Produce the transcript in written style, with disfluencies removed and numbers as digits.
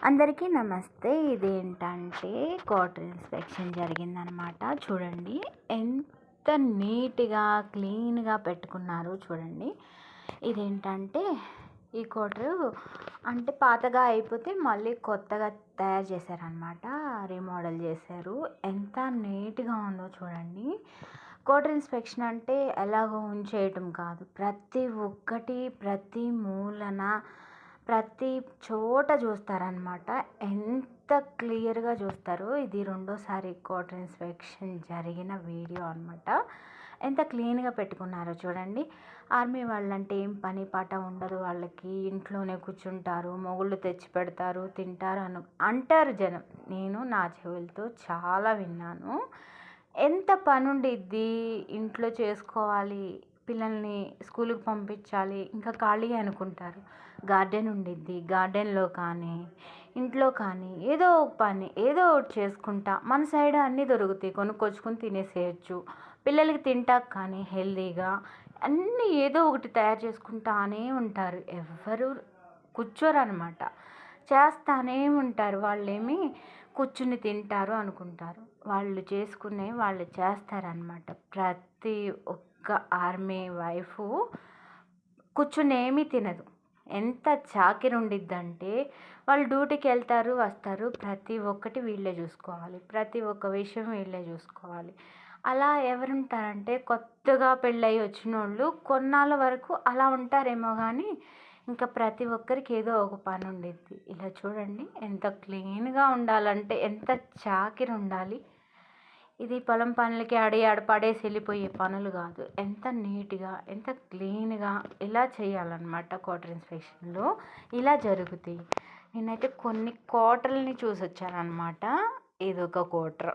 అందరికీ నమస్తే. ఇదేంటంటే క్వార్టర్ ఇన్స్పెక్షన్ జరిగిందనమాట. చూడండి ఎంత నీట్గా క్లీన్గా పెట్టుకున్నారు చూడండి. ఇదేంటంటే ఈ క్వార్టరు అంటే పాతగా అయిపోతే మళ్ళీ కొత్తగా తయారు చేశారనమాట. రీమోడల్ చేశారు. ఎంత నీట్గా ఉందో చూడండి. క్వార్టర్ ఇన్స్పెక్షన్ అంటే ఎలాగో ఉంచేయటం కాదు, ప్రతి ఒక్కటి ప్రతి మూలన ప్రతి చోట చూస్తారనమాట. ఎంత క్లియర్గా చూస్తారో. ఇది రెండోసారి క్వార్టర్ ఇన్స్పెక్షన్ జరిగిన వీడియో అనమాట. ఎంత క్లీన్గా పెట్టుకున్నారో చూడండి. ఆర్మీ వాళ్ళంటే ఏం పని పాట ఉండదు వాళ్ళకి, ఇంట్లోనే కూర్చుంటారు, మొగుళ్ళు తెచ్చి పెడతారు, తింటారు అంటారు జనం. నేను నా చెవులతో చాలా విన్నాను. ఎంత పని ఉండిద్ది, ఇంట్లో చేసుకోవాలి, పిల్లల్ని స్కూల్కి పంపించాలి, ఇంకా ఖాళీ అనుకుంటారు. గార్డెన్ ఉండిద్ది, గార్డెన్లో కానీ ఇంట్లో కానీ ఏదో ఒక పని ఏదో ఒకటి చేసుకుంటా మన సైడ్ అన్నీ దొరుకుతాయి, కొనుక్కొచ్చుకొని తినేసేయచ్చు. పిల్లలకి తింటాక కానీ హెల్తీగా అన్నీ ఏదో ఒకటి తయారు చేసుకుంటానే ఉంటారు. ఎవ్వరు కూర్చోరనమాట, చేస్తానే ఉంటారు. వాళ్ళేమి కూర్చుని తింటారు అనుకుంటారు. వాళ్ళు చేసుకునే వాళ్ళు చేస్తారనమాట. ప్రతి ఒక్క ఆర్మీ వైఫ్ కూర్చుని ఏమీ తినదు. ఎంత చాకిరి ఉండిద్దంటే వాళ్ళు డ్యూటీకి వెళ్తారు, వస్తారు, ప్రతి ఒక్కటి వీళ్ళే చూసుకోవాలి, ప్రతి ఒక్క విషయం వీళ్ళే చూసుకోవాలి. అలా ఎవరుంటారంటే కొత్తగా పెళ్ళయి వచ్చిన వాళ్ళు కొన్నాళ్ళ వరకు అలా ఉంటారేమో కానీ ఇంకా ప్రతి ఒక్కరికి ఏదో ఒక పని ఉండిద్ది. ఇలా చూడండి ఎంత క్లీన్గా ఉండాలంటే ఎంత చాకిరి ఉండాలి. ఇది పొలం పనులకి ఆడ పడేసి వెళ్ళిపోయే పనులు కాదు. ఎంత నీట్గా ఎంత క్లీన్గా ఇలా చేయాలన్నమాట. క్వార్టర్ ఇన్స్పెక్షన్లో ఇలా జరుగుతాయి. నేనైతే కొన్ని క్వార్టర్లని చూసి వచ్చానమాట. ఇదొక క్వార్టర్.